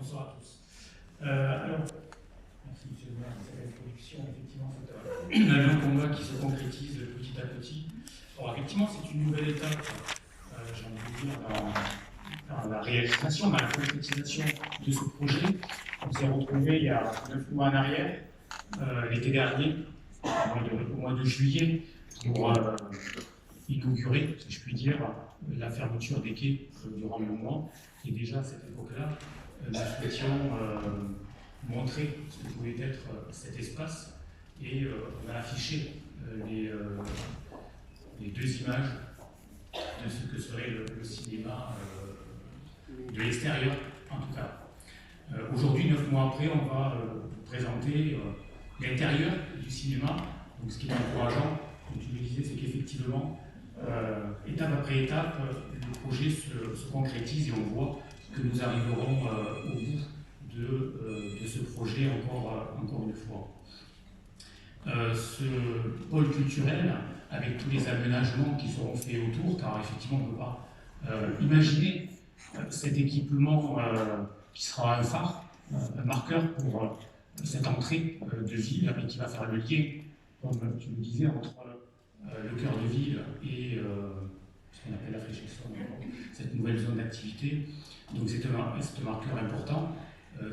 bonsoir à tous. Alors, merci M. le maire de cette introduction. Effectivement, c'est un long combat qui se concrétise petit à petit. Alors, effectivement, c'est une nouvelle étape, j'ai envie de dire, dans la réalisation, dans la concrétisation de ce projet. On s'est retrouvé il y a 9 mois en arrière, l'été dernier, au mois de juillet, pour inaugurer, si je puis dire, la fermeture des quais durant le mois. Et déjà à cette époque-là, nous souhaitions montrer ce que pouvait être cet espace. Et on a affiché les 2 images de ce que serait le cinéma de l'extérieur, en tout cas. Aujourd'hui, 9 mois après, on va vous présenter l'intérieur du cinéma. Donc, ce qui est encourageant, comme tu le disais, c'est qu'effectivement, étape après étape, le projet se concrétise et on voit que nous arriverons au bout de ce projet encore une fois. Ce pôle culturel, avec tous les aménagements qui seront faits autour, car effectivement on ne peut pas imaginer cet équipement qui sera un phare, un marqueur pour cette entrée de ville et qui va faire le lien, comme tu le disais, entre le cœur de ville et ce qu'on appelle la Fréchesson, cette nouvelle zone d'activité. Donc c'est un marqueur important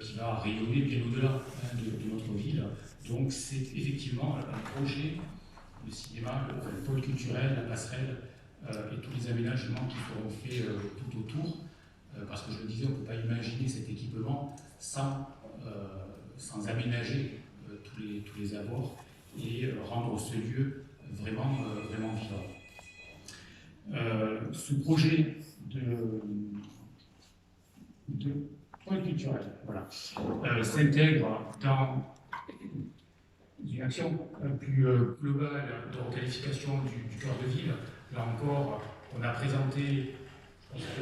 qui va rayonner bien au-delà de notre ville. Donc c'est effectivement un projet, le cinéma, le pôle culturel, la passerelle et tous les aménagements qui seront faits tout autour. Parce que je le disais, on ne peut pas imaginer cet équipement sans aménager tous les abords et rendre ce lieu vraiment vivant. Ce projet de pôle culturel s'intègre dans une action plus globale de requalification du cœur de ville. Là encore, on a présenté, je pense que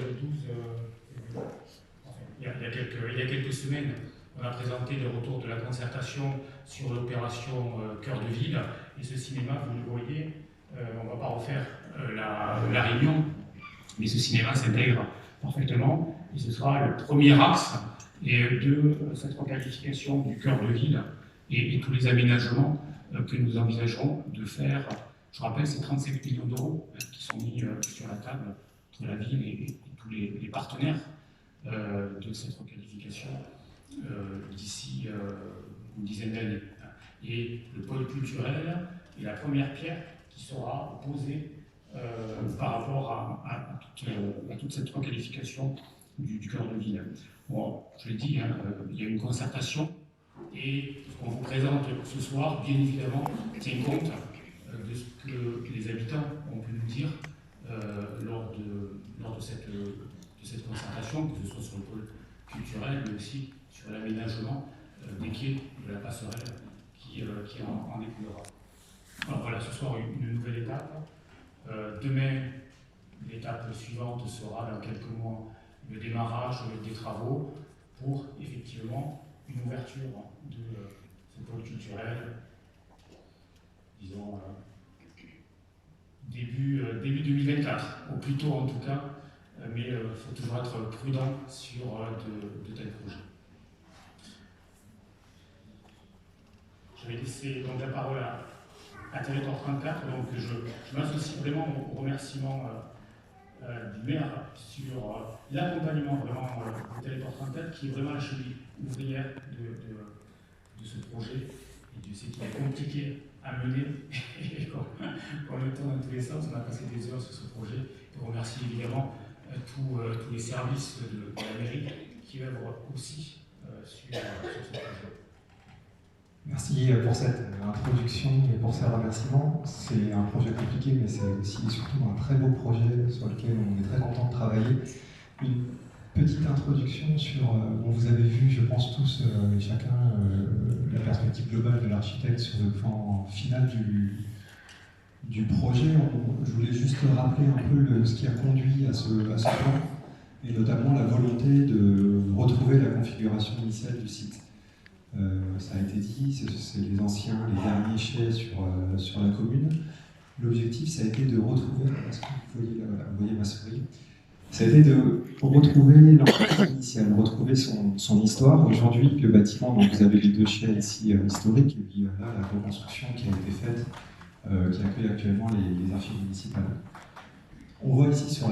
il y a quelques semaines, on a présenté le retour de la concertation sur l'opération cœur de ville. Et ce cinéma, vous le voyez, on ne va pas refaire la réunion, mais ce cinéma s'intègre parfaitement. Et ce sera le premier axe de cette requalification du cœur de ville et tous les aménagements que nous envisagerons de faire. Je rappelle, c'est 35 millions d'euros qui sont mis sur la table entre la ville et tous les partenaires de cette requalification d'ici une dizaine d'années. Et le pôle culturel est la première pierre qui sera posée par rapport à toute cette requalification du cœur de ville. Bon, je l'ai dit, il y a une concertation et ce qu'on vous présente ce soir, bien évidemment, tient compte de ce que les habitants ont pu nous dire lors de cette concertation, que ce soit sur le pôle culturel, mais aussi sur l'aménagement des quais de la passerelle qui en découlera. Alors voilà, ce soir, une nouvelle étape. Demain, l'étape suivante sera dans quelques mois le démarrage des travaux pour effectivement une ouverture de ce pôle culturel, disons début 2024, au plus tôt en tout cas, mais il faut toujours être prudent sur de tels projets. Je vais laisser donc la parole à Territoire 34, donc je m'associe vraiment au remerciement du maire sur l'accompagnement vraiment de Territoire 34, qui est vraiment la cheville ouvrière de ce projet, et Dieu sait qu'il est compliqué à mener, et qu'on le tourne dans tous les sens. On a passé des heures sur ce projet. Je remercie évidemment tous les services de la mairie qui œuvrent aussi sur ce projet. Merci pour cette introduction et pour ces remerciements. C'est un projet compliqué, mais c'est aussi et surtout un très beau projet sur lequel on est très content de travailler. Une petite introduction sur, vous avez vu, je pense tous et chacun, la perspective globale de l'architecte sur le plan final du projet. Je voulais juste rappeler un peu ce qui a conduit à ce plan, et notamment la volonté de retrouver la configuration initiale du site. Ça a été dit, c'est les derniers chais sur la commune. L'objectif, ça a été de retrouver, est-ce que vous voyez ma souris, ça a été de retrouver l'ambition initiale, retrouver son histoire. Aujourd'hui, le bâtiment, donc vous avez les deux chais ici historiques, et puis là, la reconstruction qui a été faite, qui accueille actuellement les archives municipales. On voit ici sur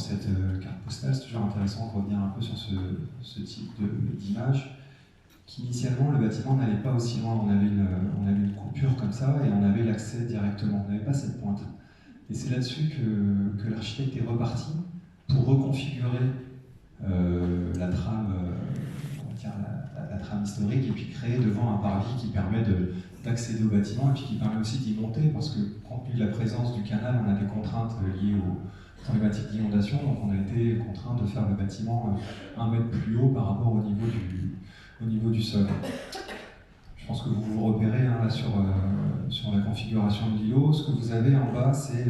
cette carte postale, c'est toujours intéressant de revenir un peu sur ce type d'image, qu'initialement le bâtiment n'allait pas aussi loin. On avait une coupure comme ça et on avait l'accès directement, on n'avait pas cette pointe. Et c'est là-dessus que l'architecte est reparti pour reconfigurer la trame, on va dire la trame historique, et puis créer devant un parvis qui permet d'accéder au bâtiment et puis qui permet aussi d'y monter, parce que compte tenu de la présence du canal, on a des contraintes liées aux problématiques d'inondation, donc on a été contraint de faire le bâtiment 1 mètre plus haut par rapport au niveau du sol. Je pense que vous vous repérez là, sur la configuration de l'îlot. Ce que vous avez en bas, c'est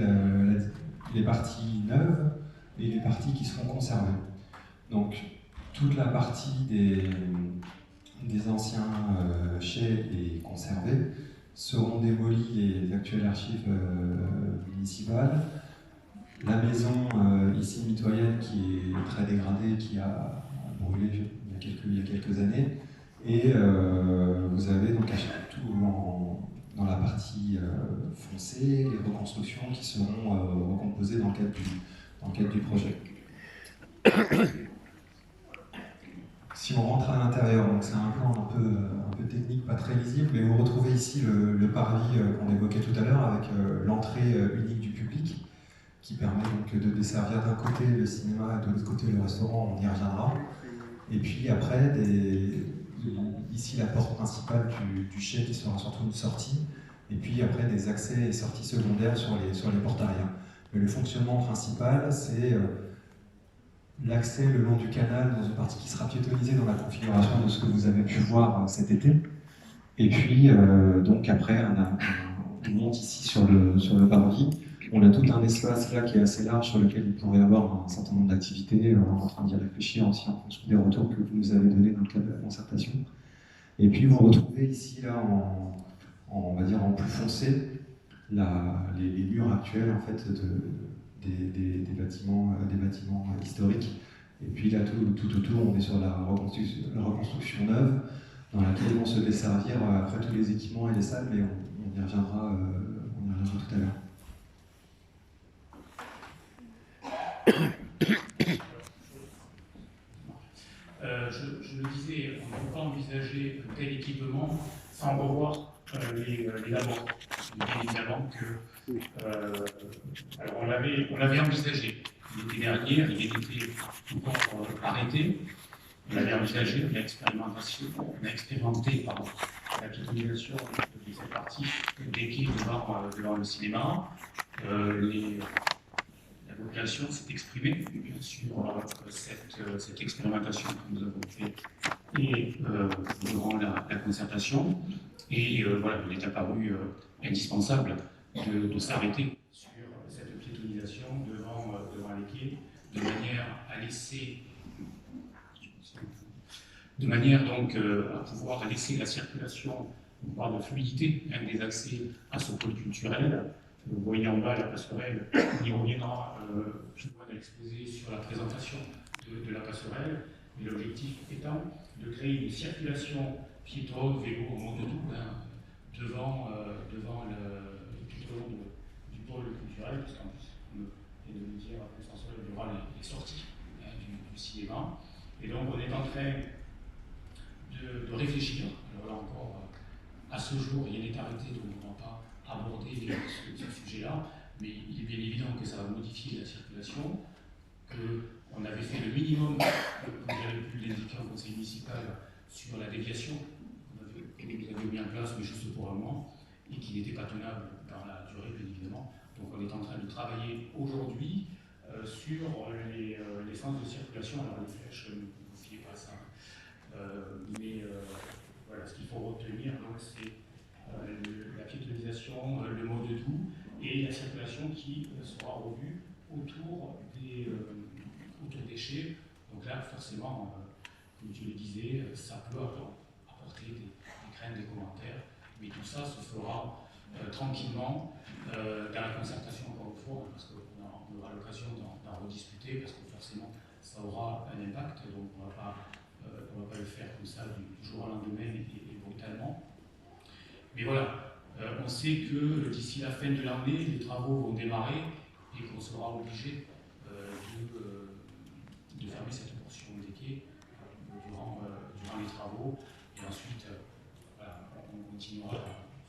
les parties neuves et les parties qui seront conservées. Donc, toute la partie des anciens chais et conservés seront démolies les actuelles archives municipales. La maison ici mitoyenne qui est très dégradée, qui a brûlé il y a quelques années. Et vous avez donc tout dans la partie foncée, les reconstructions qui seront recomposées dans le cadre du projet. Si on rentre à l'intérieur, donc c'est un plan un peu technique, pas très lisible, mais vous retrouvez ici le parvis qu'on évoquait tout à l'heure avec l'entrée unique du public qui permet donc de desservir d'un côté le cinéma et de l'autre côté le restaurant, on y reviendra. Et puis après, ici la porte principale du chai qui sera surtout une sortie, et puis après des accès et sorties secondaires sur les portes arrière. Mais le fonctionnement principal, c'est l'accès le long du canal dans une partie qui sera piétonnisée dans la configuration de ce que vous avez pu voir cet été. Et puis, donc après, on monte ici sur le parvis. On a tout un espace là qui est assez large sur lequel vous pourrez avoir un certain nombre d'activités. On est en train d'y réfléchir aussi en fonction des retours que vous nous avez donnés dans le cadre de la concertation. Et puis vous retrouvez ici là on va dire en plus foncé les murs actuels en fait des bâtiments historiques. Et puis là tout autour on est sur la reconstruction neuve dans laquelle vont se desservir après tous les équipements et les salles, mais on y reviendra tout à l'heure. Je le disais, on ne peut pas envisager un tel équipement sans revoir les labos. Bien évidemment que alors on l'avait envisagé l'été dernier, il était encore arrêté. On l'avait envisagé, on a expérimenté la piétonisation de cette partie des quais devant le cinéma. La population s'est exprimée sur cette expérimentation que nous avons faite et durant la concertation. Et voilà, il est apparu indispensable de s'arrêter sur cette piétonisation devant les quais, de manière donc à pouvoir laisser la circulation, on parle de fluidité, des accès à ce pôle culturel. Vous voyez en bas la passerelle, on y reviendra plus loin dans l'exposé sur la présentation de la passerelle, mais l'objectif étant de créer une circulation piétonne, vélo, au monde de tout, devant tout au long du pôle culturel, puisqu'en plus, comme vient de le dire François, il y aura les sorties du cinéma. Et donc on est en train de réfléchir, alors là encore, à ce jour, rien n'est arrêté, donc on ne va pas aborder ce sujet-là, mais il est bien évident que ça va modifier la circulation, qu'on avait fait le minimum, comme j'avais pu l'indiquer en conseil municipal, sur la déviation que nous avions mis en place, mais juste pour un mois, et qui n'était pas tenable dans la durée, bien évidemment. Donc on est en train de travailler aujourd'hui sur les sens de circulation. Alors les flèches, ne vous fiez pas à ça. Mais voilà, ce qu'il faut retenir, c'est la piétonisation, le mode doux et la circulation qui sera revue autour des chais. Donc là, forcément, comme tu le disais, ça peut apporter des craintes, des commentaires, mais tout ça se fera tranquillement, dans la concertation encore une fois, parce qu'on aura l'occasion d'en rediscuter, parce que forcément ça aura un impact, donc on ne va pas le faire comme ça du jour au lendemain et brutalement. Mais voilà, on sait que d'ici la fin de l'année, les travaux vont démarrer et qu'on sera obligé de fermer cette portion des quais durant les travaux. Et ensuite, voilà, on continuera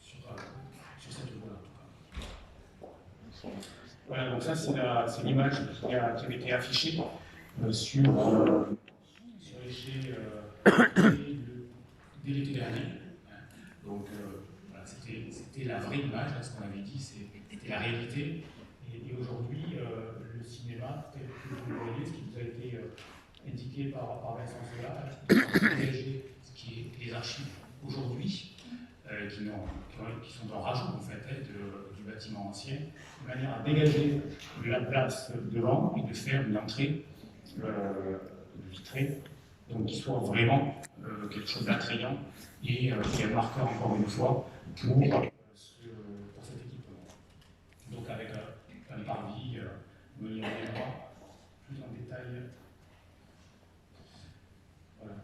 sur cette voie-là. Voilà, donc ça c'est l'image qui avait été affichée sur les quais dès l'été dernier. Donc voilà, c'était la vraie image, ce qu'on avait dit, c'était la réalité. Et aujourd'hui, le cinéma, tel que vous le voyez, ce qui vous a été indiqué par Vincent Zola, ce qui est les archives aujourd'hui, qui sont en rajout en fait, du bâtiment ancien, de manière à dégager la place devant et de faire une entrée vitrée, donc qui soit vraiment quelque chose d'attrayant et qui est un marqueur encore une fois pour cet équipement. Donc avec un parvis, on y reviendra plus en détail. Voilà.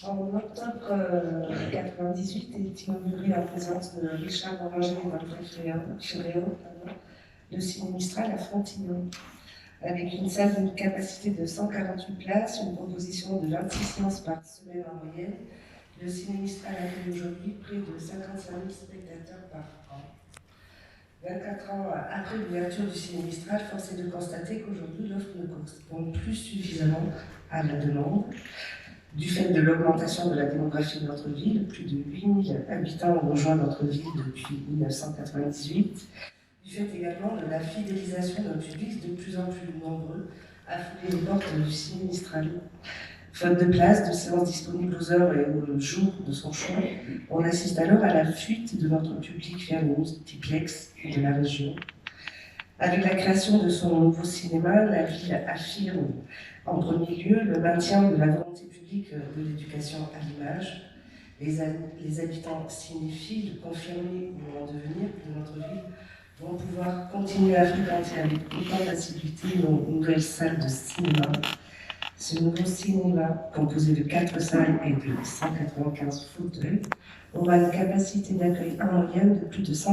En octobre 1998 est inauguré en présence de Richard Boranger et Walter Ferréon, le Ciné Mistral à Frontignan, avec une salle d'une capacité de 148 places, une proposition de 26 séances par semaine en moyenne. Le Ciné Mistral accueille aujourd'hui près de 55 000 spectateurs par an. 24 ans après l'ouverture du Ciné Mistral, force est de constater qu'aujourd'hui l'offre ne correspond plus suffisamment à la demande. Du fait de l'augmentation de la démographie de notre ville, plus de 8000 habitants ont rejoint notre ville depuis 1998. Du fait également de la fidélisation d'un public de plus en plus nombreux à fouler les portes du Ciné Mistral. Faute de place, de séances disponibles aux heures et aux jours de son choix, on assiste alors à la fuite de notre public vers les multiplex de la région. Avec la création de son nouveau cinéma, la ville affirme en premier lieu le maintien de la volonté publique de l'éducation à l'image. Les habitants cinéphiles, confirmés ou en devenir de notre ville, vont pouvoir continuer à fréquenter avec autant d'assiduité nos nouvelles salles de cinéma. Ce nouveau cinéma, composé de 4 salles et de 195 fauteuils, aura une capacité d'accueil en moyenne de plus de 100